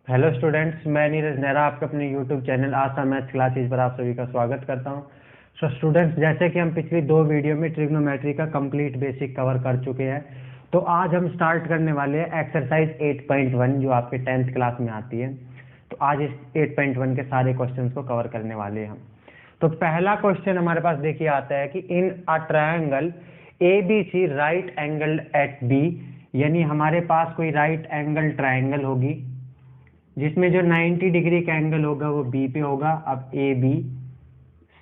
Hello students, मैं नीरज नेहरा आपके अपने यूट्यूब चैनल आसा मैथ्स क्लासेस पर आप सभी का स्वागत करता हूं। सो स्टूडेंट्स, जैसे कि हम पिछली 2 वीडियो में ट्रिग्नोमेट्री का कंप्लीट बेसिक कवर कर चुके हैं, तो आज हम स्टार्ट करने वाले हैं एक्सरसाइज 8.1 जो आपके 10th क्लास में आती है। तो आज इस 8.1 के सारे क्वेश्चंस को कवर करने वाले हैं हम। तो पहला क्वेश्चन हमारे पास देखिए आता है कि in a triangle ABC right angle at B, यानी हमारे पास कोई राइट एंगल ट्रायंगल होगी जिसमें जो 90 डिग्री का एंगल होगा वो बी पे होगा। अब ए बी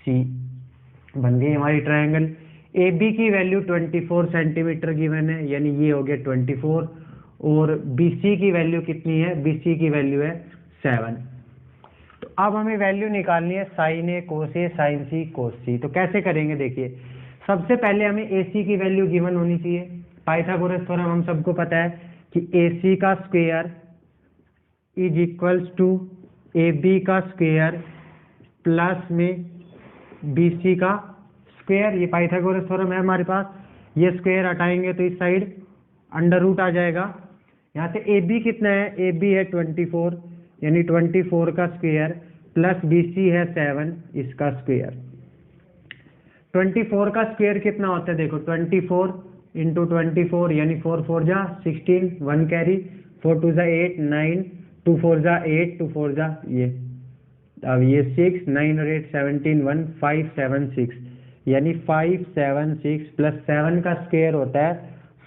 सी बन गई हमारी ट्रायंगल। ए बी की वैल्यू 24 सेंटीमीटर गिवन है, यानी ये हो गया 24, और बी सी की वैल्यू कितनी है? बी सी की वैल्यू है 7। तो अब हमें वैल्यू निकालनी है साइन ए कोस ए साइन सी कोस सी। तो कैसे करेंगे? देखिए, सबसे पहले हमें ए सी की वैल्यू गिवन होनी चाहिए। पाइथागोरस थ्योरम हम सबको पता है कि ए सी का square is equals to A B का स्क्वायर प्लस में बी सी का स्क्वायर। ये पाइथागोरस थ्योरम है हमारे पास। ये स्क्वायर हटाएंगे तो इस साइड अंडर रूट आ जाएगा। यहाँ से ए बी कितना है? ए बी है 24, यानी 24 का स्क्वायर प्लस बी सी है 7 इसका स्क्वायर। 24 का स्क्वायर कितना होता है? देखो 24 इंटू 24 यानी 4 4 जा 16, 1 कैरी, 4 2 जा 8, 9, 2 4 जा 8, 2 4 जा ये, अब ये 6, 9 और 8 17, 1 5 7 6, यानी 5 7 6 प्लस 7 का स्क्वायर होता है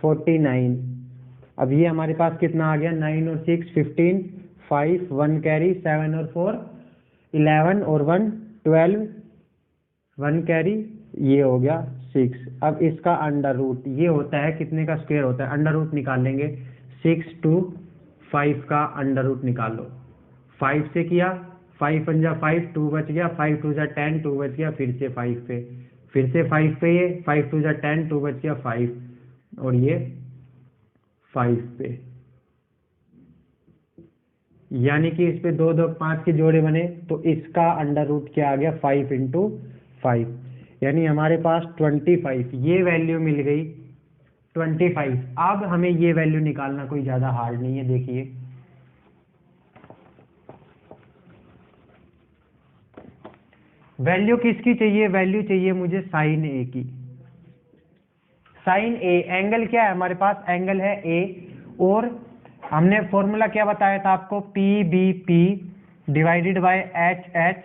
49। अब ये हमारे पास कितना आ गया? 9 और 6 15, 5 1 कैरी, 7 और 4 11 और 1 12, 1 कैरी, ये हो गया 6। अब इसका अंडर रूट ये होता है, कितने का स्क्वायर होता है? अंडर रूट निकाल लेंगे। 6 2 5 का अंडर रूट निकाल लो। 5 से किया, 5 पंजा 5, 2 बच गया, 5 2 जा 10, 2 बच गया, फिर से 5 पे, फिर से 5 पे, ये 5 2 जा 10, 2 बच गया 5, और ये 5 पे, यानी कि इस पे 2 2 5 के जोड़े बने, तो इसका अंडर रूट क्या आ गया? 5 इंटू 5, यानी हमारे पास 25 ये वैल्यू मिल गई 25। अब हमें ये वैल्यू निकालना कोई ज्यादा हार्ड नहीं है। देखिए, वैल्यू किसकी चाहिए? वैल्यू चाहिए मुझे साइन ए की। साइन ए एंगल क्या है हमारे पास? एंगल है ए, और हमने फॉर्मूला क्या बताया था आपको? P B P divided by H H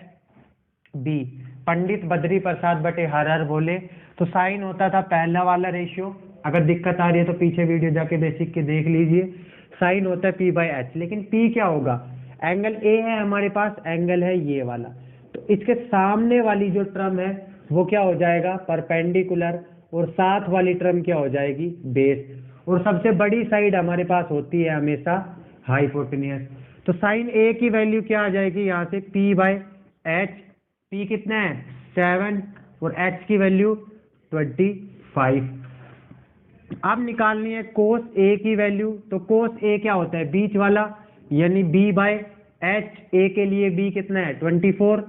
B. Pandit Badri Prasad बटे हर हर बोले। तो साइन होता था पहला वाला रेशियो। अगर दिक्कत आ रही है तो पीछे वीडियो जाके बेसिक के देख लीजिए। साइन होता है पी बाई एच, लेकिन पी क्या होगा? एंगल ए है हमारे पास, एंगल है ये वाला, तो इसके सामने वाली जो टर्म है वो क्या हो जाएगा? परपेंडिकुलर, और साथ वाली टर्म क्या हो जाएगी? बेस। और सबसे बड़ी साइड हमारे पास होती है हमेशा हाइपोटेन्यूस। तो साइन ए की वैल्यू क्या आ जाएगी? यहाँ से पी बाय एच। पी कितना है? 7, और एच की वैल्यू 25। अब निकालनी है कोस ए की वैल्यू। तो कोस ए क्या होता है? बीच वाला, यानी बी बाय एच। ए के लिए बी कितना है? 24,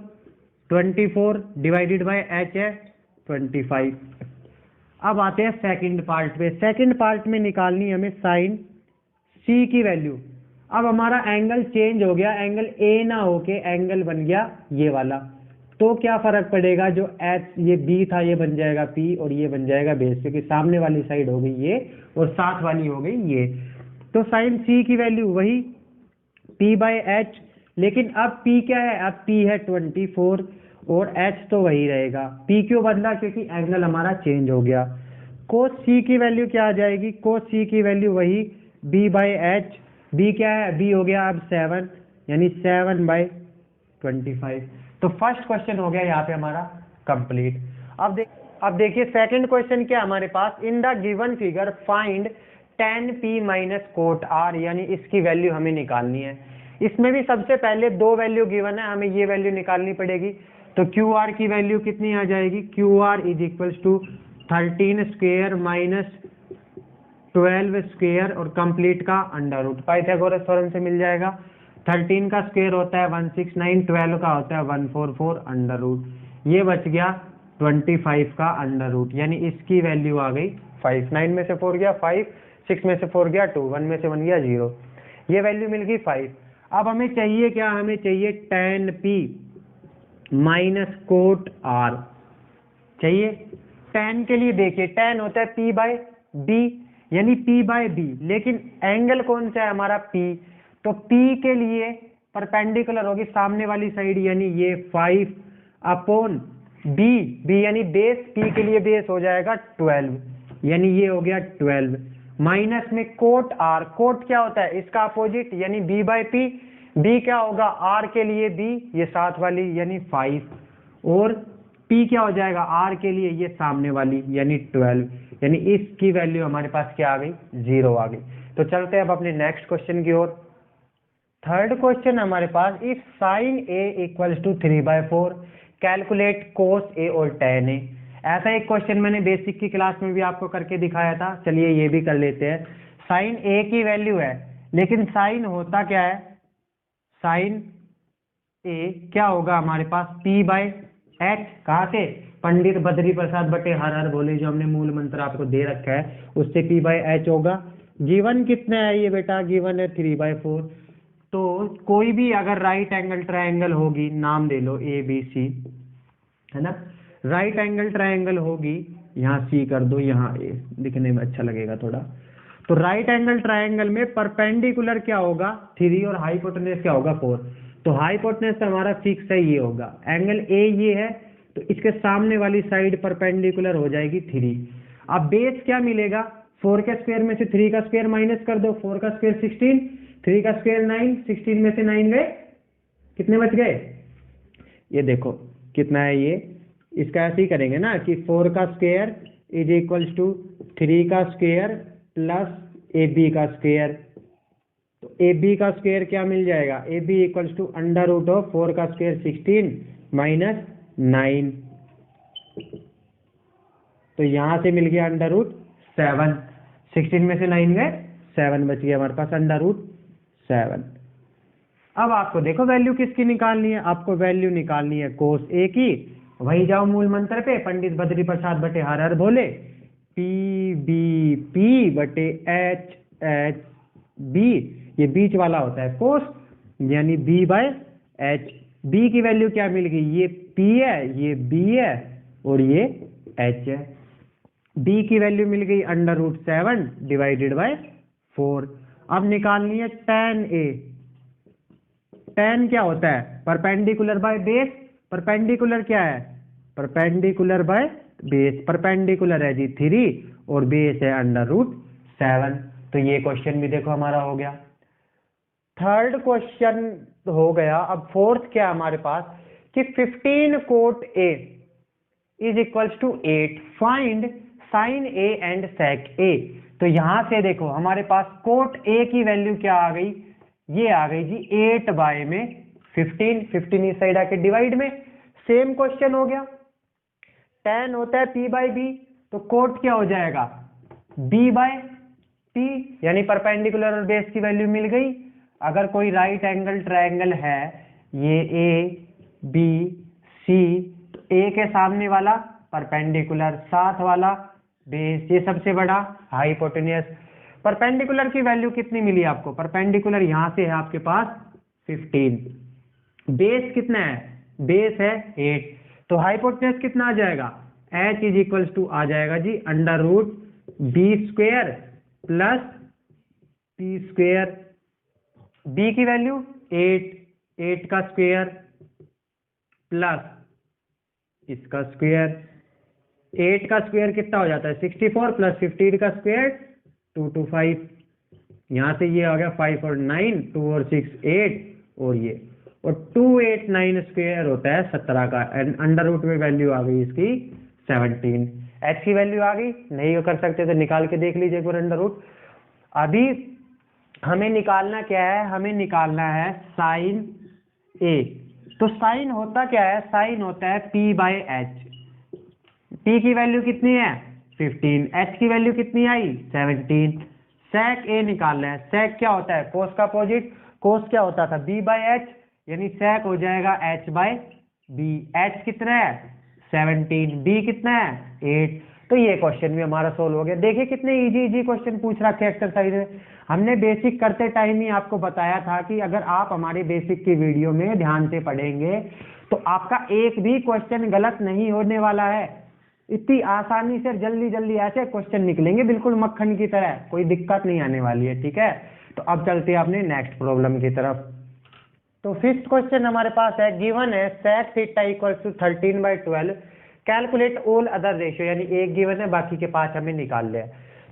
24 डिवाइडेड बाय एच है 25। अब आते हैं सेकंड पार्ट पे। सेकंड पार्ट में निकालनी है हमें साइन सी की वैल्यू। अब हमारा एंगल चेंज हो गया, एंगल ए ना होके एंगल बन गया ये वाला। तो क्या फर्क पड़ेगा? जो एच ये बी था ये बन जाएगा पी, और ये बन जाएगा बेस, क्योंकि सामने वाली साइड हो गई ये और साथ वाली हो गई ये। तो साइन सी की वैल्यू वही पी बाय एच, लेकिन अब पी क्या है? अब पी है 24, और एच तो वही रहेगा। पी क्यों बदला? क्योंकि एंगल हमारा चेंज हो गया। कोस सी की वैल्यू क्या आ जाएगी? कोस सी की वैल्यू वही बी बाय एच। बी क्या है? बी हो गया अब 7, यानी 7 बाय 25। तो फर्स्ट क्वेश्चन हो गया यहाँ पे हमारा कंप्लीट। अब देखिए सेकंड क्वेश्चन क्या हमारे पास? In the given figure find tan p minus cot r, यानी इसकी वैल्यू हमें निकालनी है। इसमें भी सबसे पहले 2 वैल्यू गिवन है, हमें ये वैल्यू निकालनी पड़ेगी। तो क्यू आर की वैल्यू कितनी आ जाएगी? Q R is equals to 13 square minus 12 square और कंप्लीट का अंडर रूट। पाइथागोरस थ्योरम से मिल जाएगा। 13 का स्क्वायर होता है 169, 12 का होता है 144 अंडर रूट, ये बच गया 25 का अंडर रूट, यानी इसकी वैल्यू आ गई 5। 9 में से 4 गया 5, 6 में से 4 गया 2, 1 में से 1 गया 0, ये वैल्यू मिल गई 5। अब हमें चाहिए क्या, हमें चाहिए tan P minus cot R चाहिए। tan के लिए देखिए tan होता है P बाय B, यानी P बाय B, लेकिन एंगल कौन सा है हमारा P, तो P के लिए परपेंडिकुलर होगी सामने वाली साइड, यानी ये 5 अपॉन B यानी बेस, P के लिए बेस हो जाएगा 12, यानी ये हो गया 12 माइनस में कोट R। कोट क्या होता है, इसका अपोजिट, यानी B बाय P। B क्या होगा R के लिए B, ये साथ वाली यानी 5, और P क्या हो जाएगा R के लिए ये सामने वाली यानी 12, यानी इसकी वैल्यू हमारे पास क्या आ गई, 0 आ गई। तो चलते हैं अब अपने नेक्स्ट क्वेश्चन की ओर। थर्ड क्वेश्चन हमारे पास, if sine A equals to 3/4 calculate cos A और tan A। ऐसा एक क्वेश्चन मैंने बेसिक की क्लास में भी आपको करके दिखाया था, चलिए ये भी कर लेते हैं। साइन A की वैल्यू है, लेकिन साइन होता क्या है, साइन A क्या होगा हमारे पास P/H, कहाँ से, पंडित बद्री प्रसाद बटे हर हर भोले, जो हमने मूल मंत्र आपको दे रखा है उससे P/H होगा। गिवन कितना है ये बेटा, गिवन है 3/4। तो कोई भी अगर राइट एंगल ट्रायंगल होगी, नाम दे लो ABC, है ना, राइट एंगल ट्रायंगल होगी, यहाँ C कर दो, यहाँ A, दिखने में अच्छा लगेगा थोड़ा। तो राइट एंगल ट्रायंगल में परपेंडिकुलर क्या होगा 3 और हाइपोटेन्यूज क्या होगा 4। तो हाइपोटेन्यूज हमारा फिक्स है, ये होगा एंगल A, ये है, तो इसके सामने वाली साइड परपेंडिकुलर हो जाएगी 3। अब बेस क्या मिलेगा, 4 के स्क्वायर में से 3 का स्क्वायर माइनस कर दो, 4 का स्क्वायर 16, 3 का स्क्वायर 9, 16 में से 9 गए, कितने बच गए, ये देखो कितना है ये। इसका ऐसे ही करेंगे ना कि 4 का स्क्वायर इज इक्वल्स टू 3 का स्क्वायर प्लस AB का स्क्वायर। तो AB का स्क्वायर क्या मिल जाएगा, AB equals to under root of 4 का स्क्वायर 16 माइनस 9, तो यहां से मिल गया अंडर रूट 7, 16 में से 9 गए, 7 बच गया हमारे पास अंडर रूट 7। अब आपको देखो वैल्यू किसकी निकालनी है, आपको वैल्यू निकालनी है कोस A की। वही जाओ मूल मंत्र पे, पंडित बद्री प्रसाद बटे हर हर भोले, PBP बटे HHB, ये बीच वाला होता है कोस, यानी B/H। B की वैल्यू क्या मिल गई, ये P है, ये B है, और ये H है। B की वैल्यू मिल गई अंडर रूट 7 डिवाइडेड बाय 4। अब निकालनी है tan A। tan क्या होता है, परपेंडिकुलर बाय बेस। परपेंडिकुलर क्या है, परपेंडिकुलर बाय बेस, परपेंडिकुलर है जी 3 और बेस है अंडर रूट 7। तो ये क्वेश्चन भी देखो हमारा हो गया। थर्ड क्वेश्चन हो गया। अब फोर्थ क्या हमारे पास कि 15 cot A is equals to 8, find sine A and sec A। तो यहां से देखो हमारे पास कोट A की वैल्यू क्या आ गई, ये आ गई जी 8 बाय में 15, 15 इस साइड आके डिवाइड में। सेम क्वेश्चन हो गया, tan होता है P/B, तो कोट क्या हो जाएगा B/P, यानी परपेंडिकुलर और बेस की वैल्यू मिल गई। अगर कोई राइट एंगल ट्रायंगल है, ये ABC, तो A के सामने वाला परपेंडिकुलर, साथ वाला बेस, ये सबसे बड़ा हाइपोटेन्यूज। परपेंडिकुलर की वैल्यू कितनी मिली आपको, परपेंडिकुलर यहां से है आपके पास 15, बेस कितना है, बेस है 8, तो हाइपोटेन्यूज कितना आ जाएगा, H इज इक्वल्स टू आ जाएगा जी under root B square plus P square. B की वैल्यू 8, 8 का स्क्वायर प्लस इसका स्क्वायर, 8 का स्क्वायर कितना हो जाता है 64 प्लस 15 का स्क्वायर 225, यहां से ये आ गया 5 और 9, 2 और 6 8, और ये, और 289 स्क्वायर होता है 17 का, एंड अंडर रूट में वैल्यू आ गई इसकी 17। H की वैल्यू आ गई, नहीं कर सकते तो निकाल के देख लीजिए एक बार अंडर रूट। अभी हमें निकालना क्या है, हमें निकालना है साइन A। तो साइन होता क्या है, साइन होता है P/H। P की वैल्यू कितनी है 15, H की वैल्यू कितनी आई 17। sec A निकालना है, sec क्या होता है cos का अपोजिट, cos क्या होता था B/H, यानी sec हो जाएगा H/B। H कितना है 17, B कितना है 8, तो ये क्वेश्चन भी हमारा सोल्व हो गया। देखिए कितने इजी इजी क्वेश्चन पूछ रखे एक्सरसाइज में। हमने बेसिक करते टाइम ही आपको बताया था कि अगर आप हमारे बेसिक की वीडियो में ध्यान से पढ़ेंगे तो आपका एक भी क्वेश्चन गलत नहीं होने वाला है। इतनी आसानी से जल्दी जल्दी ऐसे क्वेश्चन निकलेंगे बिल्कुल मक्खन की तरह, कोई दिक्कत नहीं आने वाली है। ठीक है, तो अब चलते हैं अपने नेक्स्ट प्रॉब्लम की तरफ। तो फिफ्थ क्वेश्चन हमारे पास है, गिवन है sec theta equal to 13/12, calculate all other ratio, यानी एक गिवन है बाकी के 5 हमें निकाल ले।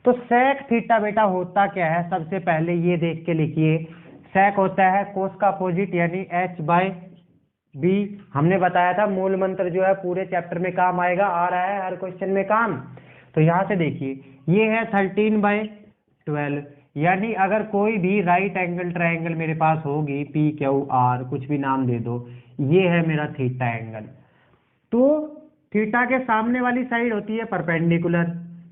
तो sec थीटा बेटा होता क्या है, सबसे पहले ये देख के लिखिए। sec होता है कोस का अपोजिट यानी h/b। हमने बताया था मूल मंत्र जो है पूरे चैप्टर में काम आएगा, आ रहा है हर क्वेश्चन में काम। तो यहाँ से देखिए ये है 13/12, यानी अगर कोई भी राइट एंगल ट्रायंगल मेरे पास होगी, पी क्यू आर कुछ भी नाम दे दो, ये है मेरा थीटा एंगल। तो थीटा के सामने वाली साइड होती है परपेंडिकुलर,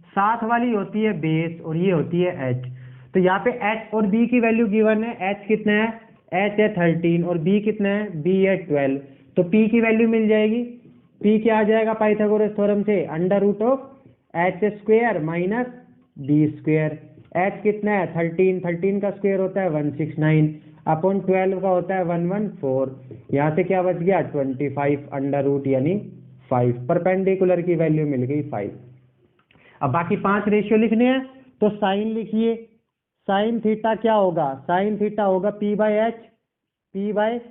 साथ वाली होती है बेस, और ये होती है एच। तो यहाँ पे एच और बी की वैल्यू गिवन है। एच कितना है, एच है 13 और बी कितना है, बी है 12। तो पी की वैल्यू मिल जाएगी। पी क्या आ जाएगा पाइथागोरस थ्योरम से, √h² minus B square. H कितना है 13, 13 का स्क्वायर होता है 169 अपॉन 12 का होता है 114। यहाँ से क्या बच गया 25 यानी 5। परपेंडिकुलर की वैल्यू मिल गई 5। अब बाकी 5 रेशियो लिखने हैं, तो साइन लिखिए। साइन थीटा क्या होगा, साइन थीटा होगा p/h, p/h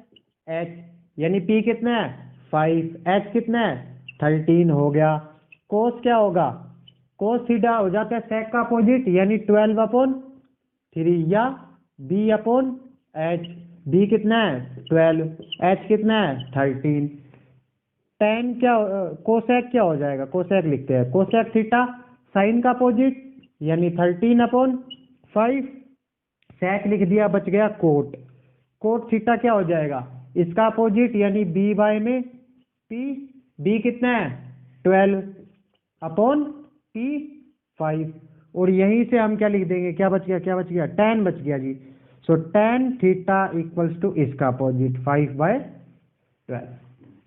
यानी p कितना है 5, h कितना है 13 हो गया। कोस क्या होगा, कोस थीटा हो जाता है sec का अपोजिट यानी 12/3 या b/h। b कितना है 12, h कितना है 13। tan क्या, कोसेक क्या हो जाएगा, कोसेक लिखते हैं। कोसेक थीटा साइन का अपोजिट यानी 13/5। सेक लिख दिया, बच गया कोट। कोट थीटा क्या हो जाएगा, इसका अपोजिट यानी b/p। b कितना है 12/p5। और यहीं से हम क्या लिख देंगे, क्या बच गया, क्या बच गया, tan बच गया जी। सो tan थीटा इक्वल्स टू इसका अपोजिट 5/12।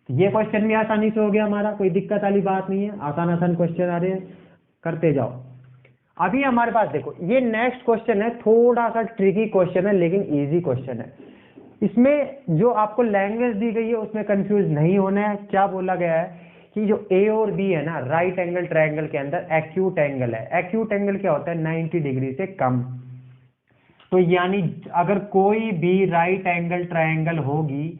ये क्वेश्चन भी आसानी से हो गया हमारा, कोई दिक्कत वाली बात नहीं है। आसान आसान क्वेश्चन आ रहे हैं, करते जाओ। अभी हमारे पास देखो ये नेक्स्ट क्वेश्चन है, थोड़ा सा ट्रिकी क्वेश्चन है लेकिन इजी क्वेश्चन है। इसमें जो आपको लैंग्वेज दी गई है उसमें कंफ्यूज नहीं होना है। क्या बोला गया है कि जो ए और बी है ना, राइट एंगल ट्रायंगल के अंदर एक्यूट एंगल है। एक्यूट एंगल क्या होता है, 90 डिग्री से कम। तो यानी अगर कोई भी राइट एंगल ट्रायंगल होगी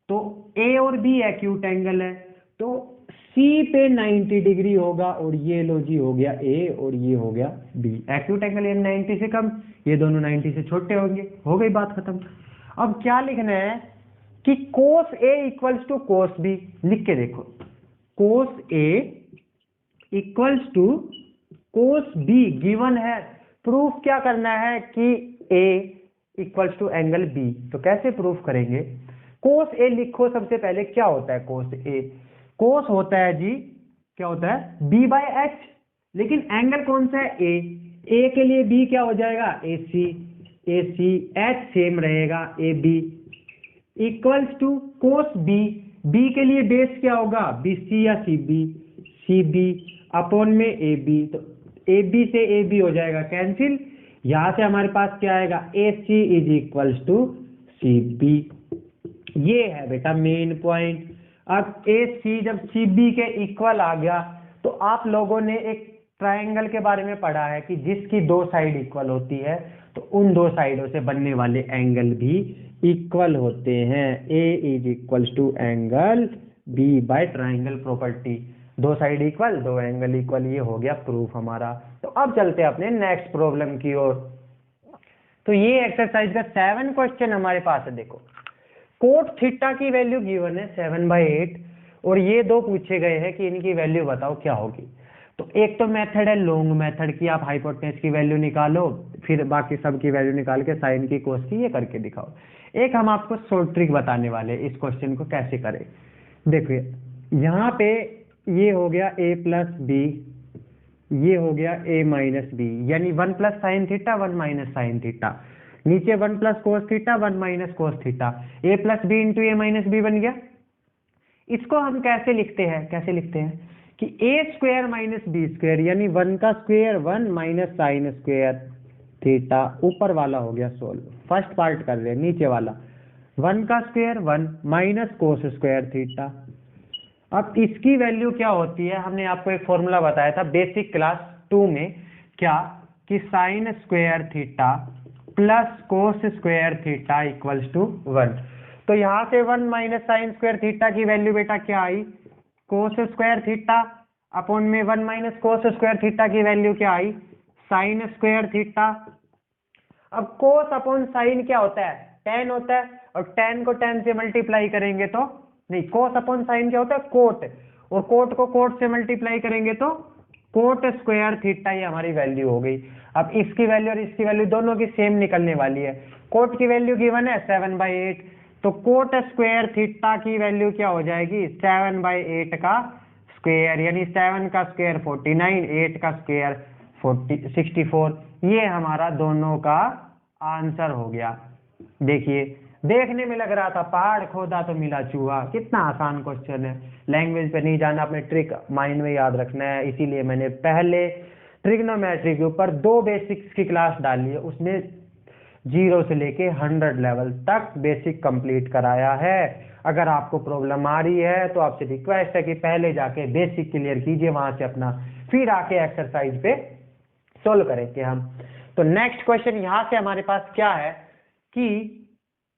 तो ए और बी एक्यूट एंगल है, तो सी पे 90 डिग्री होगा, और ये लो जी हो गया ए और ये हो गया बी। एक्यूट एंगल यानी 90 से कम, ये दोनों 90 से छोटे होंगे, हो गई बात खत्म। अब क्या लिखना है कि cos A equals to cos B. लिख के देखो, cos A equals to cos B given है। प्रूफ क्या करना है कि A equals to angle B. तो कैसे प्रूफ करेंगे, कोस ए लिखो सबसे पहले। क्या होता है कोस ए, कोस होता है जी, क्या होता है b/h, लेकिन एंगल कौन सा है ए के लिए b क्या हो जाएगा AC, h सेम रहेगा AB equals to cos b के लिए बेस क्या होगा BC या CB अपॉन में AB। तो AB से AB हो जाएगा कैंसिल, यहां से हमारे पास क्या आएगा AC is equals to CB। ये है बेटा मेन पॉइंट। अब AC जब CB के इक्वल आ गया तो आप लोगों ने एक ट्रायंगल के बारे में पढ़ा है कि जिसकी 2 साइड इक्वल होती है तो उन 2 साइडों से बनने वाले एंगल भी इक्वल होते हैं। A is equals to angle B by triangle property. 2 side equal, 2 angle equal, ये हो गया प्रूफ हमारा। तो अब चलते हैं अपने नेक्स्ट प्रॉब्लम की ओर। तो ये एक्सरसाइज का 7 क्वेश्चन हमारे पास है। देखो कोट थीटा की वैल्यू गिवन है 7/8 और ये 2 पूछे गए हैं कि इनकी वैल्यू बताओ क्या होगी। तो एक तो मेथड है लॉन्ग मेथड की, आप हाइपोटेनस की वैल्यू निकालो, फिर बाकी सब की वैल्यू निकाल के साइन की कोस की ये करके दिखाओ। एक हम आपको शॉर्ट ट्रिक बताने वाले हैं इस क्वेश्चन को कैसे करें। देखिए यहाँ पे ये हो गया a प्लस बी, ये हो गया a माइनस बी, यानी 1 plus sine theta 1 minus sine theta, नीचे 1 plus cos theta 1 minus cos theta, a plus B into A minus B बन गया। इसको हम कैसे लिखते हैं, कैसे लिखते हैं कि ए स्क्वायर माइनस बी स्क्वायर, यानी 1 का square 1 minus sine square theta, ऊपर वाला हो गया सोल्व। फर्स्ट पार्ट कर रहे हैं, नीचे वाला 1 का square 1 minus cos square theta. अब इसकी वैल्यू क्या होती है, हमने आपको एक फॉर्मूला बताया था बेसिक क्लास 2 में, क्या कि sine square theta plus cos square theta equals to 1। तो यहाँ से 1 माइनस साइन स्क्वायर थीटा की वैल्यू बेटा क्या आई, कोस स्क्वायर थीटा, अपॉन में 1 माइनस कोस स्क्वायर थीटा की वैल्यू क्या आई, साइन स्क्वायर थीटा। अब कोस अपॉन साइन क्या होता है, टेन होता है, और टेन को टेन से मल्टीप्लाई करेंगे तो नहीं, कोस अपॉन साइन क्या होता है, कोट, और कोट को कोट से मल्टीप्लाई करेंगे तो कोट स्क्वायर थीटा, ये हमारी वैल्यू हो गई। अब इसकी वैल्यू और इसकी वैल्यू दोनों की सेम निकलने वाली है। कोट की वैल्यू गिवन है 7/8, तो कोट स्क्वायर थीटा की वैल्यू क्या हो जाएगी, 7/8 का स्क्वायर, यानी 7 का स्क्वायर 49, 8 का स्क्वायर 64। ये हमारा दोनों का आंसर हो गया। देखिए, देखने में लग रहा था पहाड़ खोदा तो मिला चूहा, कितना आसान क्वेश्चन है। लैंग्वेज पे नहीं जाना, अपने ट्रिक माइंड में याद रखना है। इसीलिए मैंने पहले ट्रिग्नोमेट्री के ऊपर 2 बेसिक्स की क्लास डाली है, उसने 0 से लेके 100 लेवल तक बेसिक कंप्लीट कराया है। अगर आपको प्रॉब्लम आ रही है तो आपसे रिक्वेस्ट है कि पहले जाके बेसिक क्लियर कीजिए, वहां से अपना फिर आके एक्सरसाइज पे सोल्व करेंगे हम। तो नेक्स्ट क्वेश्चन यहाँ से हमारे पास क्या है कि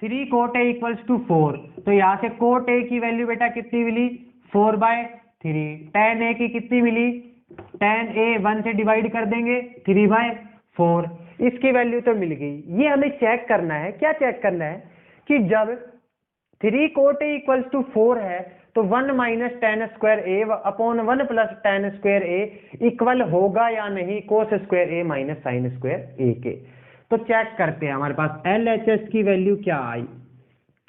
3 कोट ए इक्वल्स टू 4, तो यहाँ से कोट ए की वैल्यू बेटा कितनी मिली, 4/3। tan ए की कितनी मिली, tan ए 1 से डिवाइड कर देंगे 3/4, इसकी वैल्यू तो मिल गई। ये हमें चेक करना है, क्या चेक करना है कि जब 3 कोट ए इक्वल्स टू 4 है तो 1 माइनस टेन स्क्वायर ए अपॉन 1 प्लस टेन स्क्वायर ए इक्वल होगा या नहीं कोस स्क्वायर ए माइनस साइन स्क्वायर ए के। तो चेक करते हैं, हमारे पास LHS की वैल्यू क्या आई,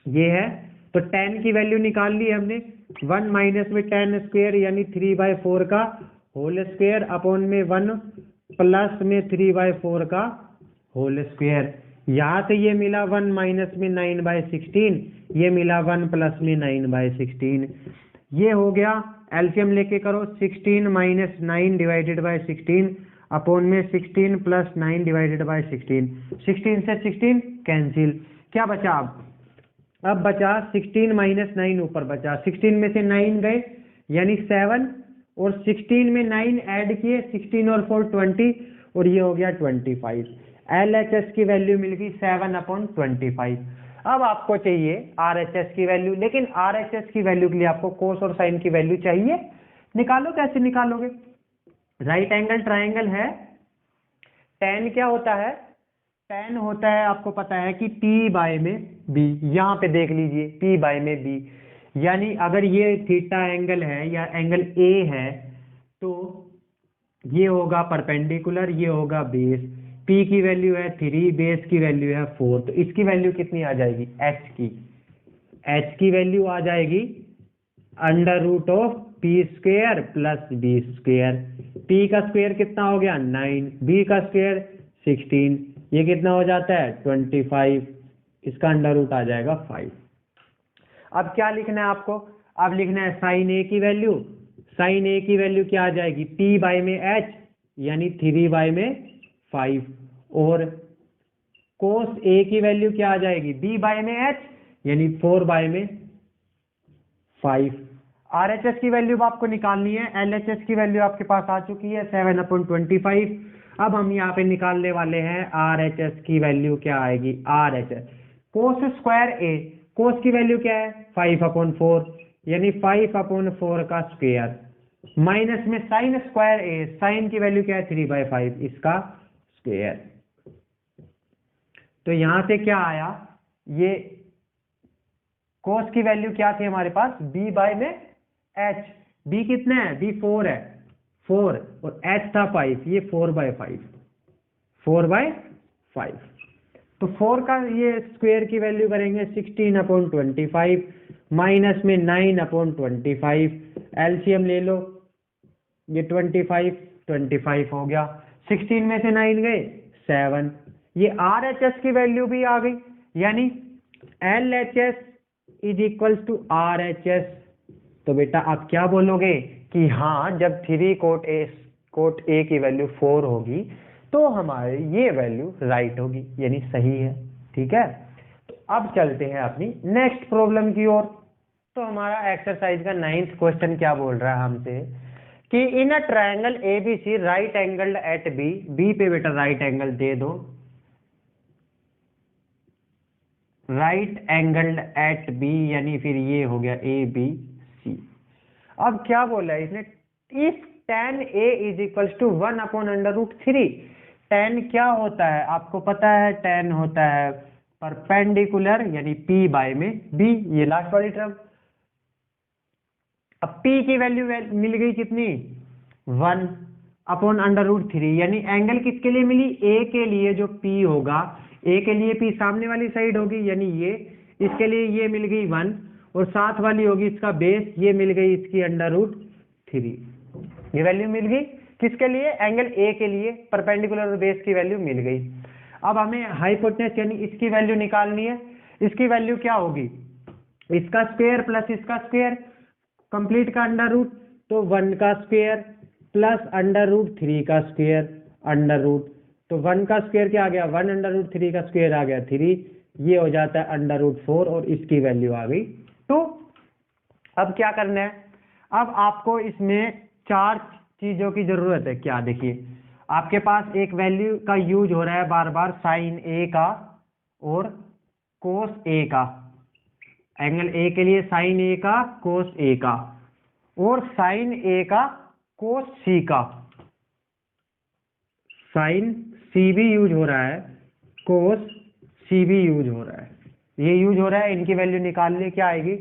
ये है। तो tan की वैल्यू निकाल ली हमने, 1 माइनस में टेन स्क्वायर यानी 3/4 का होल स्क्वायर अपॉन में 1 प्लस में 3/4 का होल स्क्वायर। यहाँ से ये मिला 1 माइनस में 9/16, ये मिला 1 प्लस में 9/16। ये हो गया, एलसीएम लेके करो, 16 माइनस 9 डिवाइडेड बाय 16 अपॉन में 16 प्लस 9 डिवाइडेड बाय 16। 16 से 16 कैंसिल, क्या बचा अब बचा 16 माइनस 9 ऊपर बचा, 16 में से 9 गए यानी 7, और 16 में 9 ऐड किए, 16 और 4 20, और ये हो गया 25। LHS की वैल्यू मिल गई 7/25। अब आपको चाहिए RHS की वैल्यू, लेकिन RHS की वैल्यू के लिए आपको कोस और साइन की वैल्यू चाहिए। निकालो, कैसे निकालोगे, राइट एंगल ट्राइंगल है, tan क्या होता है, tan होता है आपको पता है कि P बाय में B, यहाँ पे देख लीजिए P बाय में B, यानी अगर ये थीटा एंगल है या एंगल A है तो ये होगा परपेंडिकुलर, ये होगा बेस। P की वैल्यू है 3, बेस की वैल्यू है 4, तो इसकी वैल्यू कितनी आ जाएगी, H की वैल्यू आ जाएगी √of P square plus B square. P का स्क्वायर कितना हो गया 9, B का स्क्वायर 16, ये कितना हो जाता है 25, इसका √ आ जाएगा 5। अब क्या लिखना है आपको, अब लिखना है साइन A की वैल्यू, साइन A की वैल्यू क्या आ जाएगी, P बाय में H यानी 3/5, और कोस A की वैल्यू क्या आ जाएगी, B बाय में H यानी 4/5। RHS की वैल्यू आपको निकालनी है, LHS की वैल्यू आपके पास आ चुकी है 7/25। अब हम यहाँ पे निकालने वाले हैं RHS की वैल्यू क्या आएगी, RHS कोस स्क्वायर A, कोस की वैल्यू क्या है 5/4 यानी 5/4 का स्क्वायर, माइनस में साइन स्क्वायर A, साइन की वैल्यू क्या है 3/5, इसका स्क्वायर। तो यहां से क्या आया, ये कोस की वैल्यू क्या थी हमारे पास, B बाय में H, B कितना है, B 4 है, 4, और H था 5, ये 4/5। तो 4 का ये स्क्वायर की वैल्यू करेंगे 16/25 माइनस में 9/25, एलसीएम ले लो, ये 25 हो गया, 16 में से 9 गए 7, ये RHS की वैल्यू भी आ गई, यानी LHS is equals to RHS। तो बेटा आप क्या बोलोगे कि हाँ जब 3 कोट ए की वैल्यू 4 होगी तो हमारे ये वैल्यू राइट होगी, यानी सही है। ठीक है, तो अब चलते हैं अपनी नेक्स्ट प्रॉब्लम की ओर। तो हमारा एक्सरसाइज का 9th क्वेश्चन क्या बोल रहा है हमसे कि in a triangle ABC right angled at B पे बेटा राइट एंगल दे दो, राइट एंगल्ड एट बी, यानी फिर ये हो गया ABC। अब क्या बोला है इसने, if tan A is equals to 1/√3। tan क्या होता है आपको पता है, tan होता है परपेंडिकुलर यानी P बाय में B, ये लास्ट वाली टर्म। अब P की वैल्यू मिल गई कितनी, 1/√3, यानी एंगल किसके लिए मिली, A के लिए जो P होगा, A के लिए P सामने वाली साइड होगी यानी ये, इसके लिए ये मिल गई 1, और साथ वाली होगी इसका बेस, ये मिल गई इसकी √3। ये वैल्यू मिल गई किसके लिए, एंगल A के लिए, परपेंडिकुलर और बेस की वैल्यू मिल गई। अब हमें हाइपोटेनस यानी इसकी वैल्यू निकालनी है। इसकी वैल्यू क्या होगी, इसका स्क्वायर प्लस इसका स्क्वायर, कंप्लीट का अंडर रूट, तो 1 का स्क्वायर प्लस √3 का स्क्वायर अंडर रूट, तो 1 का स्क्वायर क्या आ गया, 1/√3 का स्क्वायर आ गया 3, ये हो जाता है √4 और इसकी वैल्यू आ गई 2। अब क्या करना है, अब आपको इसमें 4 चीजों की जरूरत है। क्या देखिए, आपके पास एक वैल्यू का यूज हो रहा है बार बार, साइन A का और कोस A का, एंगल A के लिए साइन A का, कोस A का, और साइन A का कोस C का, साइन C भी यूज हो रहा है, कोस C भी यूज हो रहा है, ये यूज हो रहा है। इनकी वैल्यू निकालने क्या आएगी,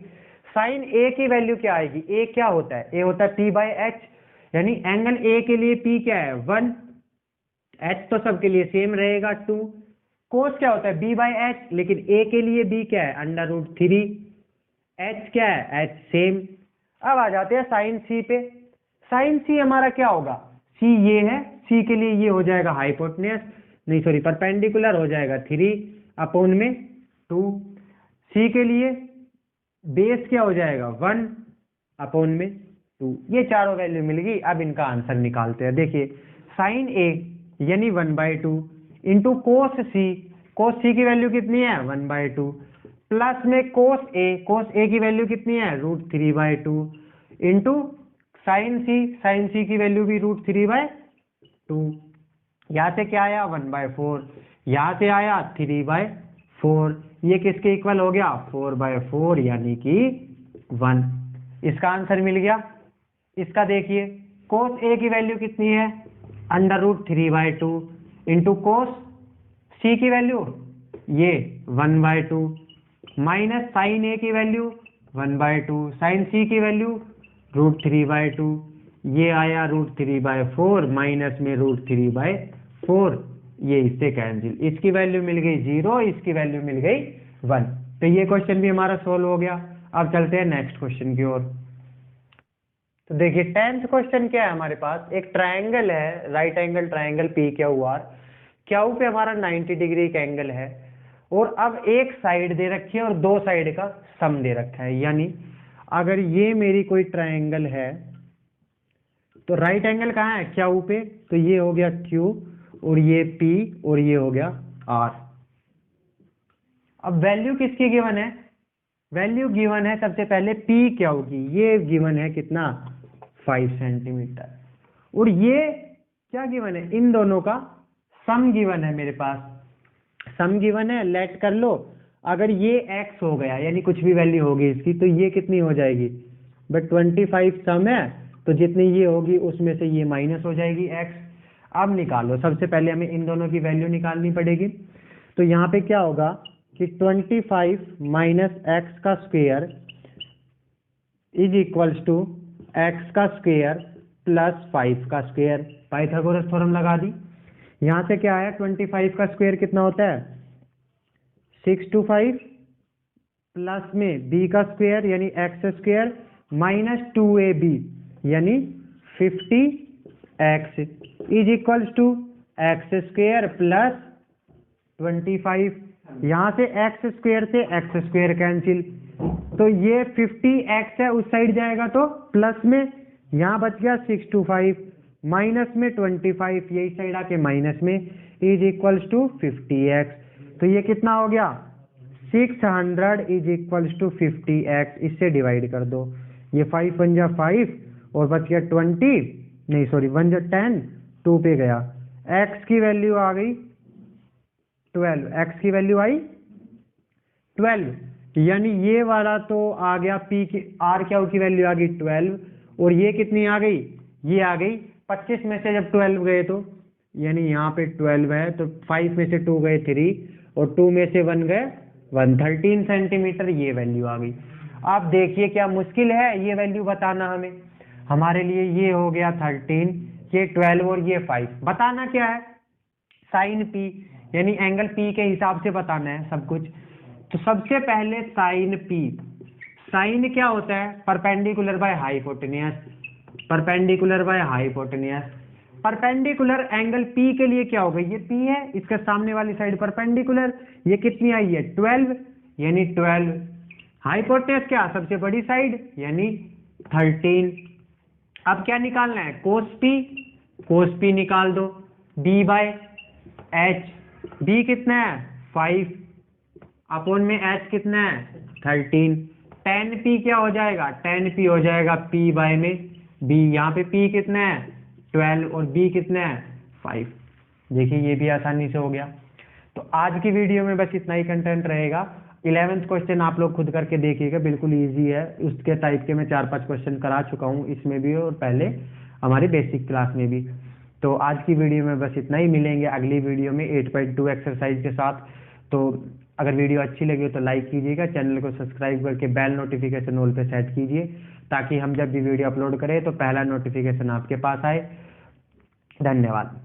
साइन A की वैल्यू क्या आएगी, A क्या होता है, A होता है P/H, यानी एंगल A के लिए P क्या है 1, H तो सबके लिए सेम रहेगा 2, कोस क्या होता है B/H, लेकिन A के लिए B क्या है √3, H क्या है H सेम। अब आ जाते हैं साइन C पे। साइन C हमारा क्या होगा, C ये है, C के लिए ये हो जाएगा हाइपोटेनस, नहीं सॉरी परपेंडिकुलर हो जाएगा 3/2, C के लिए बेस क्या हो जाएगा 1/2। ये चारों वैल्यू मिल गई। अब इनका आंसर निकालते हैं। देखिए साइन A यानी 1/2 इंटू कोस C की वैल्यू कितनी है 1/2, प्लस में कोस A की वैल्यू कितनी है √3/2, इंटू साइन C की वैल्यू भी √3/2। यहाँ से क्या आया 1/4, यहाँ से आया 3/4, ये किसके इक्वल हो गया 4/4 यानी कि 1। इसका आंसर मिल गया। इसका देखिए कोस A की वैल्यू कितनी है √3/2 इंटू कोस C की वैल्यू ये 1/2, माइनस साइन A की वैल्यू 1/2, साइन C की वैल्यू √3/2, ये आया √3/4 माइनस में √3/4, ये इससे कैंसिल, इसकी वैल्यू मिल गई 0, इसकी वैल्यू मिल गई 1। तो ये क्वेश्चन भी हमारा सोल्व हो गया। अब चलते हैं नेक्स्ट क्वेश्चन की ओर। तो देखिए 10th क्वेश्चन क्या है हमारे पास, एक ट्रायंगल है, right angle triangle PQR, Q पे हमारा 90 डिग्री का एंगल है, और अब एक साइड दे रखी है और 2 साइड का सम दे रखा है। यानी अगर ये मेरी कोई ट्रायंगल है तो राइट एंगल कहाँ है क्यू पे, तो ये हो गया Q और ये P और ये हो गया R। अब वैल्यू किसकी गिवन है, वैल्यू गिवन है सबसे पहले PQ की, ये गिवन है कितना 5 सेंटीमीटर, और ये क्या गिवन है, इन दोनों का सम गिवन है मेरे पास, सम गिवन है, लेट कर लो। अगर ये x हो गया यानी कुछ भी वैल्यू होगी इसकी, तो ये कितनी हो जाएगी, बट 25 सम है तो जितनी ये होगी उसमें से ये माइनस हो जाएगी x। अब निकालो, सबसे पहले हमें इन दोनों की वैल्यू निकालनी पड़ेगी। तो यहाँ पे क्या होगा कि 25 माइनस एक्स का square is equals to x का स्क्वेयर प्लस 5 का स्क्वेयर, पाइथागोरस थ्योरम लगा दी। यहाँ से क्या आया 25 का स्क्वेयर कितना होता है 625, प्लस में b का स्क्वेयर यानी एक्स स्क्वेयर माइनस 2ab यानी 50x is equals to x square plus 25। यहाँ से एक्स स्क्वेयर से एक्स स्क्वेयर कैंसिल, तो ये 50x है उस साइड जाएगा तो प्लस में, यहाँ बच गया 625, माइनस में 25, यही साइड आके माइनस में, इज इक्वल्स टू 50x। तो ये कितना हो गया 600 इज इक्वल्स टू 50x, इससे डिवाइड कर दो। ये 5 1 जा 5 और बच गया 20, नहीं सॉरी 1 जा 10, 2 पे गया, x की वैल्यू आ गई 12, x की वैल्यू आई 12, यानी ये वाला तो आ गया p की r क्यू की वैल्यू आ गई 12, और ये कितनी आ गई, ये आ गई 25 में से जब 12 गए तो, यानी यहाँ पे 12 है तो 5 में से 2 गए 3 और 2 में से 1 गए 1, 13 सेंटीमीटर ये वैल्यू आ गई। आप देखिए क्या मुश्किल है ये वैल्यू बताना, हमारे लिए ये हो गया 13, ये 12 और ये 5। बताना क्या है, साइन p, यानी एंगल p के हिसाब से बताना है सब कुछ। तो सबसे पहले साइन p, साइन क्या होता है, perpendicular by hypotenuse, perpendicular by hypotenuse. Perpendicular angle p के लिए क्या होगा, ये p है, इसका सामने वाली साइड परपेंडिकुलर, ये कितनी आई है 12, यानी 12। हाइपोटेन्यूस क्या, सबसे बड़ी साइड, यानी 13। अब क्या निकालना है, कोस p निकाल दो, b बाय h, b कितना है 5 अपॉन में h कितना है 13, tan p क्या हो जाएगा, tan p हो जाएगा p बाय में b, यहाँ पे p कितना है 12 और b कितना है 5। देखिए ये भी आसानी से हो गया। तो आज की वीडियो में बस इतना ही कंटेंट रहेगा। 11th क्वेश्चन आप लोग खुद करके देखिएगा, बिल्कुल इजी है, उसके टाइप के मैं 4-5 क्वेश्चन करा चुका हूँ इसमें भी और पहले हमारी बेसिक क्लास में भी। तो आज की वीडियो में बस इतना ही, मिलेंगे अगली वीडियो में 8.2 एक्सरसाइज के साथ। तो अगर वीडियो अच्छी लगी तो लाइक कीजिएगा, चैनल को सब्सक्राइब करके बेल नोटिफिकेशन ऑल पे सेट कीजिए, ताकि हम जब भी वीडियो अपलोड करें तो पहला नोटिफिकेशन आपके पास आए। धन्यवाद।